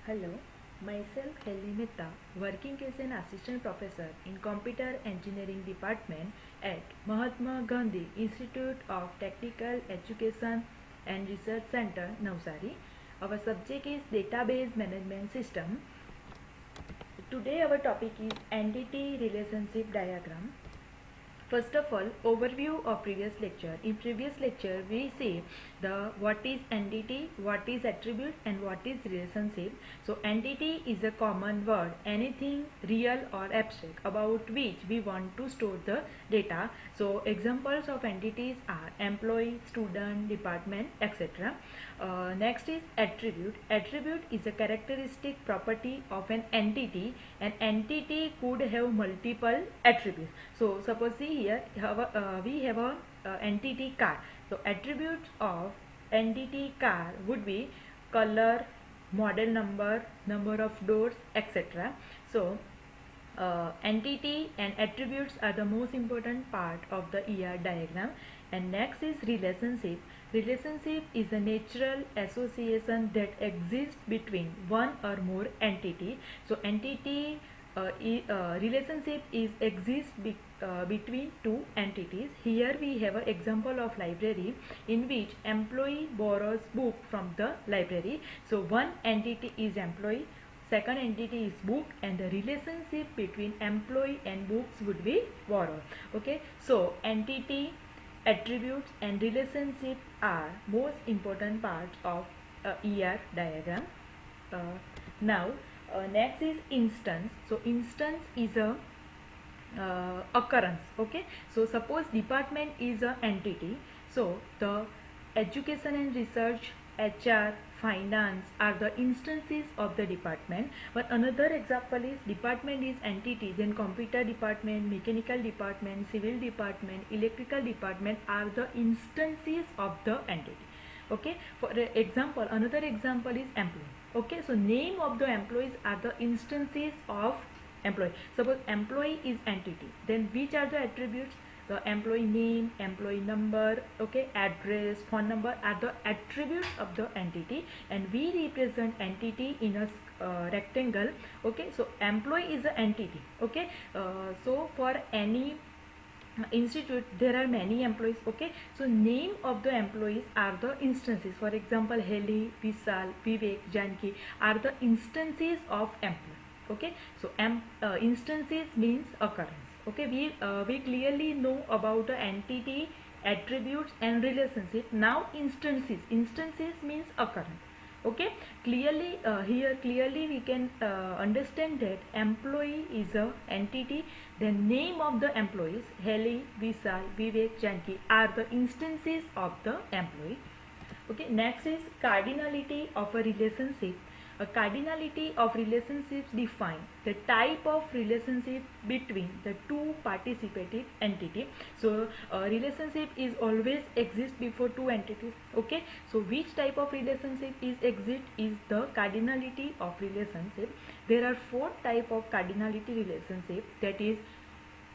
Hello, myself Helly Mehta, working as an assistant professor in Computer Engineering Department at Mahatma Gandhi Institute of Technical Education and Research Center, Navsari. Our subject is Database Management System. Today our topic is Entity Relationship Diagram. First of all, overview of previous lecture. In previous lecture, we see the what is entity, what is attribute, and what is relationship. So, entity is a common word, anything real or abstract about which we want to store the data. So, examples of entities are employee, student, department, etc. Next is attribute. Attribute is a characteristic property of an entity. An entity could have multiple attributes. So suppose see here we have a entity car. So attributes of entity car would be color, model number, number of doors, etc. So entity and attributes are the most important part of the ER diagram. And next is relationship. Relationship is a natural association that exists between one or more entity. So entity relationship is between two entities. Here we have an example of library in which employee borrows book from the library. So one entity is employee, second entity is book, and the relationship between employee and books would be borrow. Okay, so entity, attributes, and relationship are most important parts of ER diagram. Now next is instance. So instance is a occurrence. Okay, so suppose department is a entity, so the education and research, HR, finance are the instances of the department. But another example is department is entity, then computer department, mechanical department, civil department, electrical department are the instances of the entity. Okay, for example, another example is employee. Okay, so name of the employees are the instances of employee. Suppose employee is entity, then which are the attributes? The employee name, employee number, okay, address, phone number are the attributes of the entity, and we represent entity in a rectangle. Okay, so employee is an entity. Okay, so for any institute there are many employees. Okay, so name of the employees are the instances. For example, Heli, Vishal, Vivek, Janki are the instances of employee. Okay, so instances means occurrence. Okay, we clearly know about the entity, attributes, and relationship. Now instances means occurrence. Okay, clearly here clearly we can understand that employee is a entity. The name of the employees Heli, Vishal, Vivek, Janki are the instances of the employee. Okay, next is cardinality of a relationship. A cardinality of relationships define the type of relationship between the two participative entity. So relationship is always exist before two entities. Okay, so which type of relationship is exist is the cardinality of relationship. There are four type of cardinality relationship, that is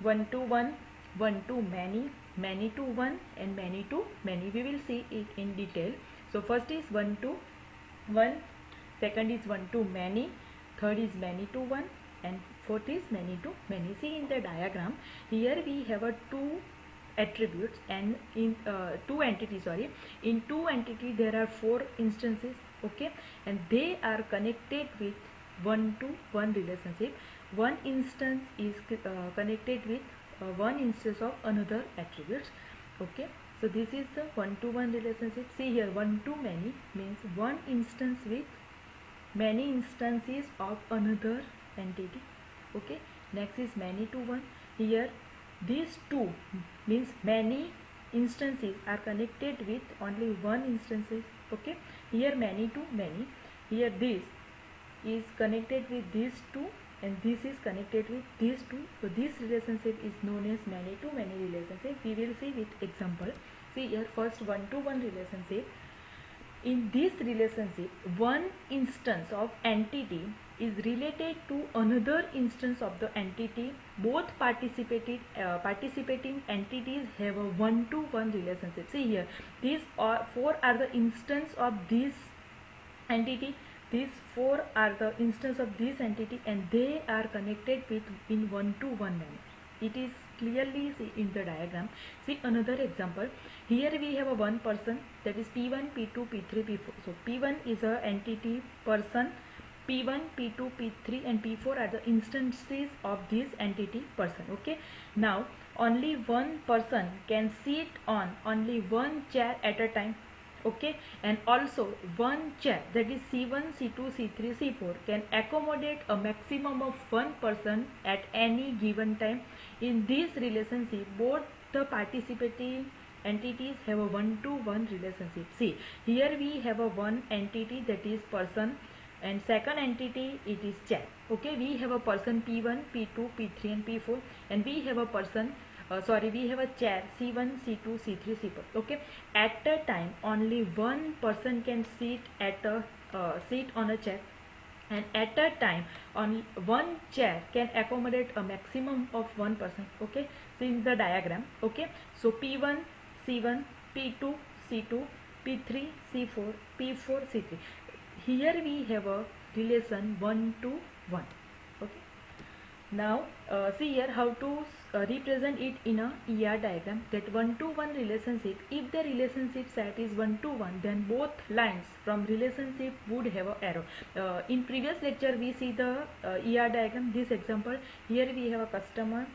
one to one, one to many, many to one, and many to many. We will see it in detail. So first is one to one, second is one to many, third is many to one, and fourth is many to many. See in the diagram, here we have a two attributes and in two entities, sorry, in two entities there are four instances. Okay, and they are connected with one to one relationship. One instance is connected with one instance of another attributes. Okay, so this is the one to one relationship. See here, one to many means one instance with many instances of another entity. Okay, next is many to one. Here these two means many instances are connected with only one instances. Okay, here many to many, here this is connected with these two, and this is connected with these two. So this relationship is known as many to many relationship. We will see with example. See here, first one to one relationship. In this relationship, one instance of entity is related to another instance of the entity. Both participating entities have a one to one relationship. See here, these four are the instance of this entity. these four are the instance of this entity and they are connected with in one-to-one manner. It is clearly see in the diagram. See another example. Here we have a one person, that is P1, P2, P3, P4. So P1 is a entity person, P1, P2, P3 and P4 are the instances of this entity person. Okay. Now only one person can sit on only one chair at a time. Okay, and also one chair, that is C1, C2, C3, C4 can accommodate a maximum of one person at any given time. In this relationship, both the participating entities have a one-to-one relationship. See, here we have a one entity, that is person, and second entity it is chair. Okay, we have a person P1, P2, P3 and P4, and we have a person we have a chair C1, C2, C3, C4. Okay, at a time only one person can sit on a chair, and at a time on one chair can accommodate a maximum of one person. Okay, so in the diagram. Okay, so P1, C1, P2, C2, P3, C4, P4, C3. Here we have a relation 1 to 1. Okay, now see here how to represent it in a ER diagram, that 1-to-1 relationship. If the relationship set is 1-to-1, then both lines from relationship would have a arrow. In previous lecture we see the ER diagram. This example, here we have a customer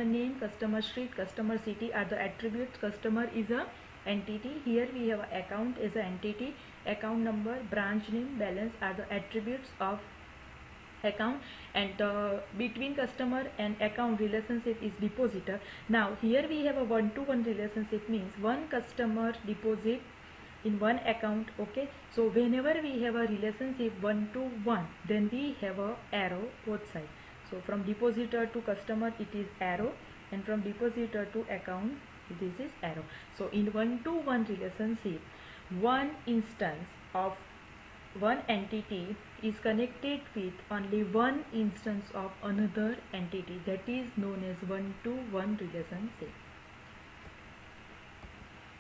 name, customer street, customer city are the attributes. Customer is a entity. Here we have a account as an entity, account number, branch name, balance are the attributes of account, and between customer and account relationship is depositor. Now here we have a one-to-one relationship, means one customer deposit in one account. Okay, so whenever we have a relationship 1-to-1, then we have a arrow both sides. So from depositor to customer it is arrow, and from depositor to account this is arrow. So in one-to-one relationship, one instance of one entity is connected with only one instance of another entity, that is known as one-to-one relationship.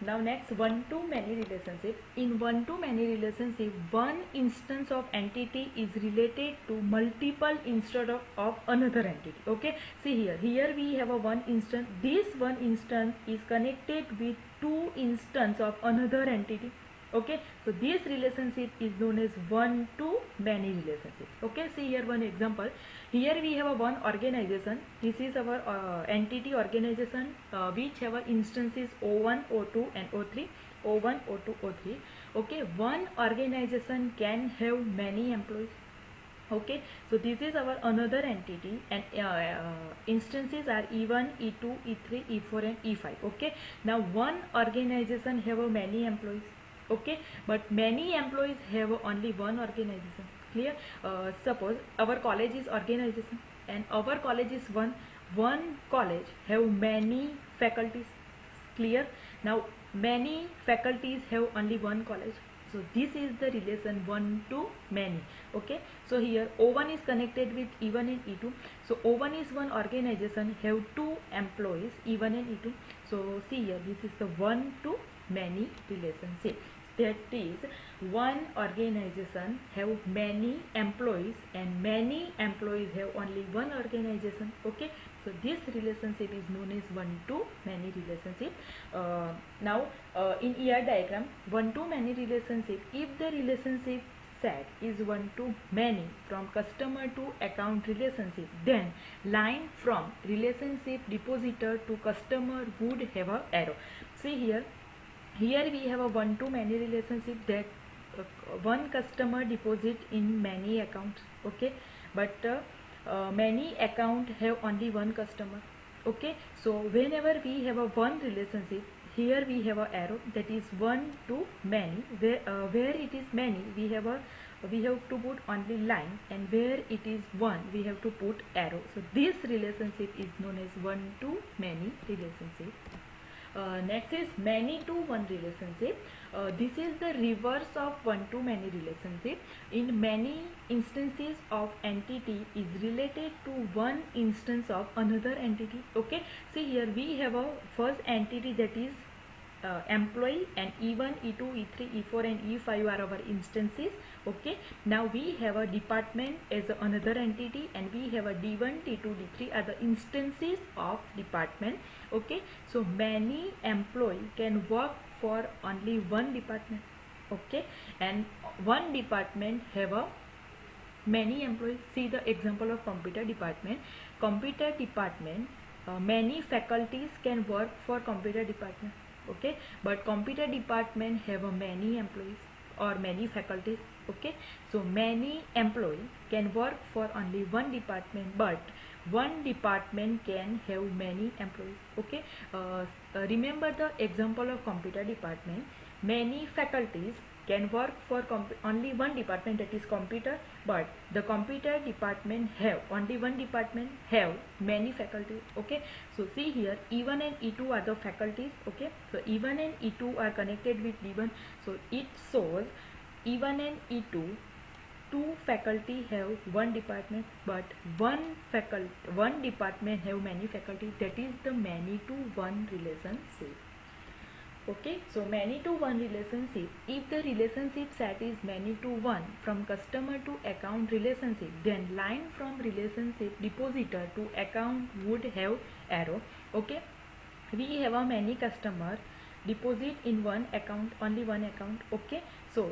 Now next, one-to-many relationship. In one-to-many relationship, one instance of entity is related to multiple instead of another entity. Okay, see here we have a one instance. This one instance is connected with two instance of another entity. Okay, so this relationship is known as one-to-many relationship. Okay, see here one example. Here we have a one organization. This is our entity organization which have a instances O1, O2 and O3. O1, O2, O3. Okay, one organization can have many employees. Okay, so this is our another entity, and instances are E1, E2, E3, E4 and E5. Okay, now one organization have a many employees. Okay, but many employees have only one organization. Clear? Suppose our college is organization and our college is one college have many faculties. Clear? Now many faculties have only one college. So this is the relation one to many. Okay, so here O1 is connected with E1 and E2. So O1 is one organization have two employees E1 and E2. So see here, this is the one to many relationship. That is, one organization have many employees and many employees have only one organization. Okay, so this relationship is known as one to many relationship. Now in ER diagram, one to many relationship, if the relationship set is one to many from customer to account relationship, then line from relationship depositor to customer would have a arrow. See here we have a one to many relationship, that one customer deposit in many accounts. Okay, but many account have only one customer. Okay, so whenever we have a one relationship, here we have a arrow, that is one to many. Where it is many, we have to put only line, and where it is one, we have to put arrow. So this relationship is known as one to many relationship. Next is many to one relationship. This is the reverse of one to many relationship. In many instances of entity is related to one instance of another entity. Okay, see here we have a first entity, that is employee, and E1, E2, E3, E4 and E5 are our instances. Okay, now we have a department as another entity, and we have a D1, D2, D3 are the instances of department. Okay, so many employee can work for only one department. Okay, and one department have a many employees. See the example of computer department. Computer department, many faculties can work for computer department. Okay, but computer department have a many employees or many faculties. Okay, so many employee can work for only one department, but one department can have many employees. Okay, remember the example of computer department. Many faculties can work for only one department, that is computer, but the computer department have only one department have many faculties. Okay, so see here E1 and E2 are the faculties. Okay, so E1 and E2 are connected with D1, so it shows E1 and E2 two faculty have one department, but one department have many faculty. That is the many to one relationship. Okay, so many to one relationship. If the relationship set is many to one from customer to account relationship, then line from relationship depositor to account would have arrow. Okay, we have a many customer deposit in one account, only one account. Okay, so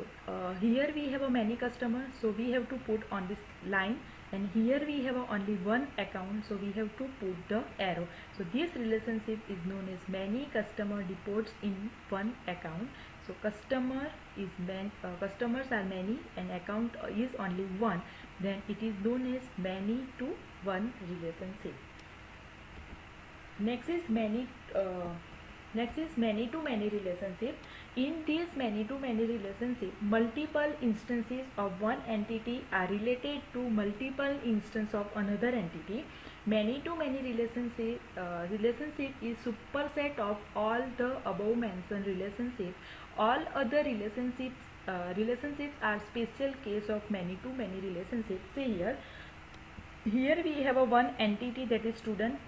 here we have a many customer, so we have to put on this line, and here we have only one account, so we have to put the arrow. So this relationship is known as many customer deposits in one account. So customers are many and account is only one, then it is known as many to one relationship. Next is many to many relationship. In this many to many relationship, multiple instances of one entity are related to multiple instances of another entity. Many to many relationship is superset of all the above mentioned relationship. All other relationships are special case of many to many relationships. See here we have a one entity, that is student,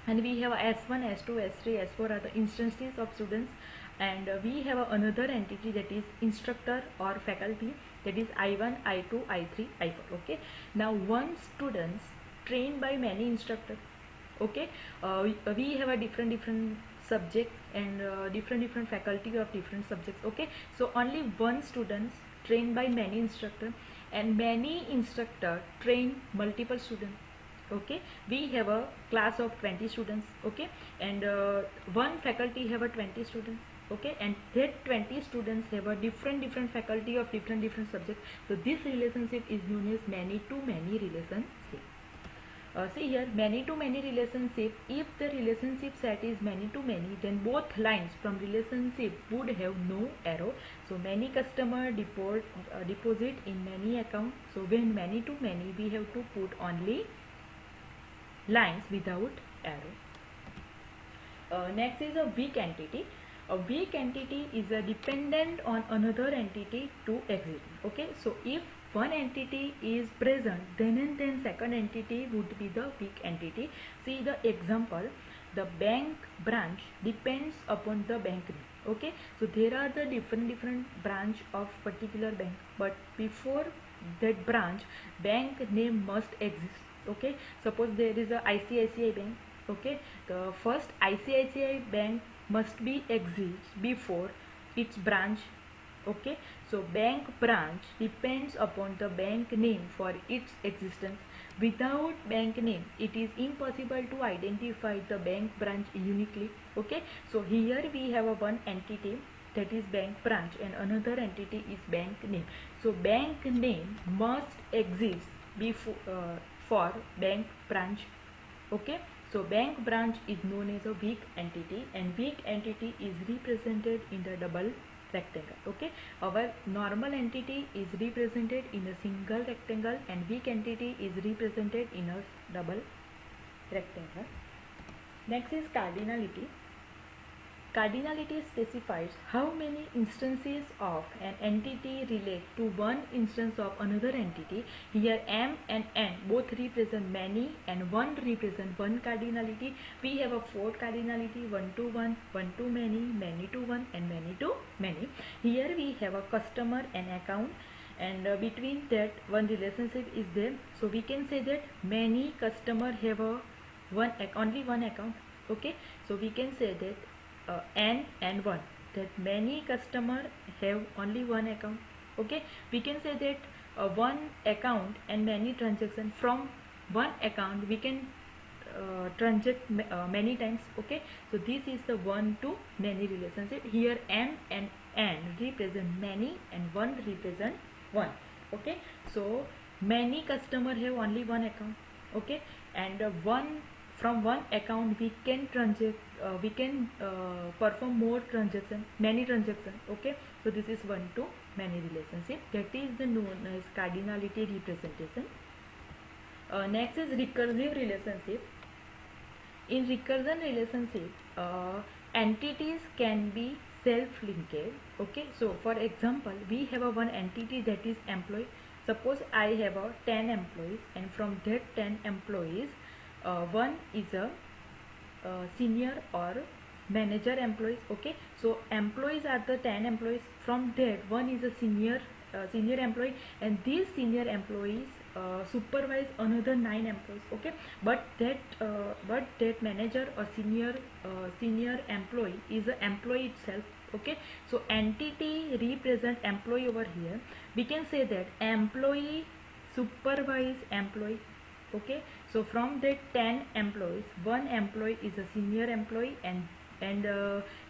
and we have S1, S2, S3, S4 are the instances of students, and we have another entity, that is instructor or faculty, that is I1, I2, I3, I4. Okay, now one students trained by many instructors. Okay, we have a different subject and different faculty of different subjects. Okay, so only one students trained by many instructors, and many instructor train multiple students. Okay, we have a class of 20 students. Okay, and one faculty have a 20 students. Okay, and that 20 students have a different faculty of different subjects. So this relationship is known as many to many relationship. See here, many to many relationship. If the relationship set is many to many, then both lines from relationship would have no arrow. So many customer deposit in many account. So when many to many, we have to put only lines without arrow. Next is a weak entity. A weak entity is a dependent on another entity to exist. Okay, so if one entity is present, then and then second entity would be the weak entity. See the example, the bank branch depends upon the bank name. Okay, so there are the different branch of particular bank, but before that branch, bank name must exist. Okay, suppose there is a ICICI bank. Okay, the first ICICI bank must be exist before its branch. Okay, so bank branch depends upon the bank name for its existence. Without bank name, it is impossible to identify the bank branch uniquely. Okay, so here we have a one entity, that is bank branch, and another entity is bank name. So bank name must exist before for bank branch. Okay, so bank branch is known as a weak entity, and weak entity is represented in the double rectangle. Okay, our normal entity is represented in a single rectangle, and weak entity is represented in a double rectangle. Next is cardinality. cardinality specifies how many instances of an entity relate to one instance of another entity. Here m and n both represent many and 1 represent one cardinality. We have a 4 cardinality, 1 to 1, 1 to many to 1 and many to many. Here we have a customer and account, and between that one relationship is there. So we can say that many customer have a only one account. Okay, so we can say that n and 1, that many customer have only one account. Okay, we can say that one account and many transaction. From one account we can transact many times. Okay, so this is the one to many relationship. Here m and n represent many and 1 represent one. Okay, so many customer have only one account. Okay, and one from one account we can transact we can perform more transaction, many transaction. Okay, so this is one to many relationship, that is the known as cardinality representation. Next is recursive relationship. In recursion relationship, entities can be self-linked. Okay, so for example, we have a one entity that is employee. Suppose I have a 10 employees, and from that 10 employees, one is a senior or manager employees. Okay, so employees are the 10 employees. From that one is a senior employee, and these senior employees supervise another 9 employees. Okay, but that manager or senior employee is an employee itself. Okay, so entity represent employee over here. We can say that employee supervise employee. Okay, so from that 10 employees, one employee is a senior employee, and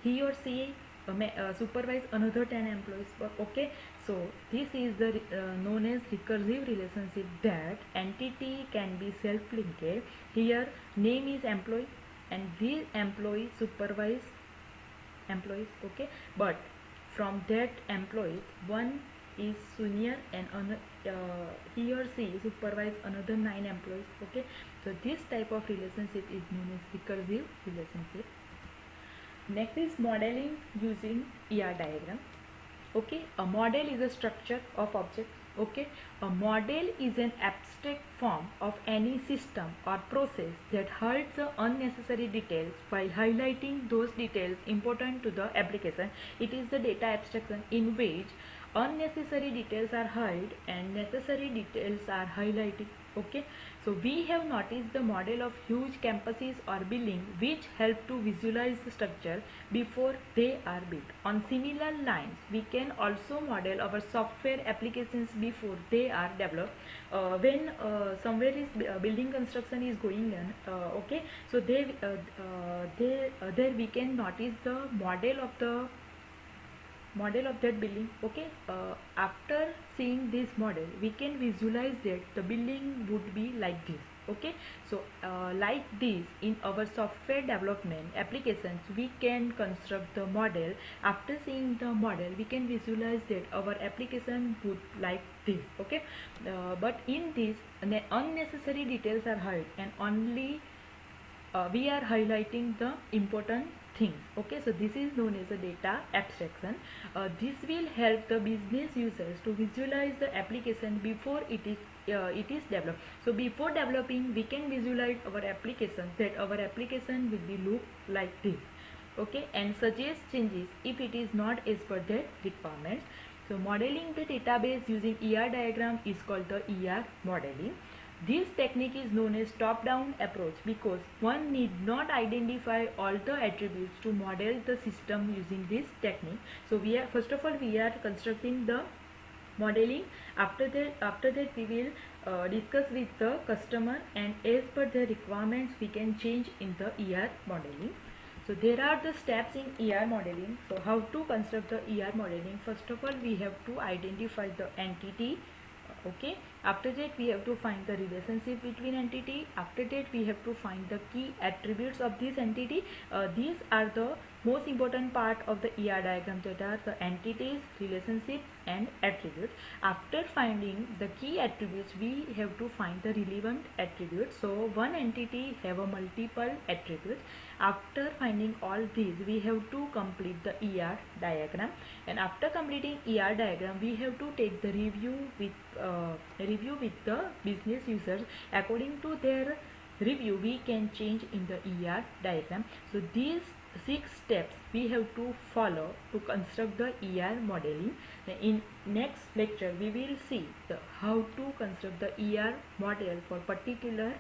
he or she supervise another 10 employees. Okay, so this is the known as recursive relationship, that entity can be self-linked. Here name is employee, and these employees supervise employees. Okay, but from that employees, one is senior, and he or she supervise another 9 employees. Okay, so this type of relationship is known as recursive relationship. Next is modeling using ER diagram. Okay, a model is a structure of objects. Okay, a model is an abstract form of any system or process that hides the unnecessary details while highlighting those details important to the application. It is the data abstraction in which unnecessary details are hid and necessary details are highlighted. Okay, so we have noticed the model of huge campuses or buildings which help to visualize the structure before they are built. On similar lines, we can also model our software applications before they are developed. When somewhere is building construction is going on, okay, so there we can notice the model of that building. Okay, after seeing this model we can visualize that the building would be like this. Okay, so like this in our software development applications we can construct the model. After seeing the model we can visualize that our application would like this. Okay, but in this unnecessary details are hid, and only we are highlighting the important things. Okay, so this is known as a data abstraction. This will help the business users to visualize the application before it is developed. So before developing we can visualize our application, that our application will be look like this. Okay, and suggest changes if it is not as per their requirements. So modeling the database using ER diagram is called the ER modeling. This technique is known as top-down approach because one need not identify all the attributes to model the system using this technique. So first of all we are constructing the modeling. After that we will discuss with the customer, and as per the requirements we can change in the ER modeling. So there are the steps in ER modeling. So how to construct the ER modeling? First of all we have to identify the entity. Okay, after that we have to find the relationship between entity. After that we have to find the key attributes of this entity. These are the most important part of the ER diagram, that are the entities, relationships and attributes. After finding the key attributes, we have to find the relevant attributes. So one entity have a multiple attributes. After finding all these, we have to complete the ER diagram, and after completing ER diagram, we have to take the review with the business users. According to their review, we can change in the ER diagram. So these 6 steps we have to follow to construct the ER modeling. In next lecture, we will see how to construct the ER model for particular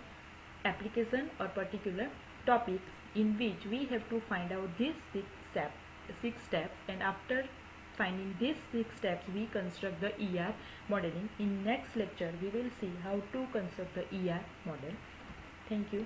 application or particular topic, in which we have to find out these 6 steps, and after finding these 6 steps, we construct the ER modeling. In next lecture, we will see how to construct the ER model. Thank you.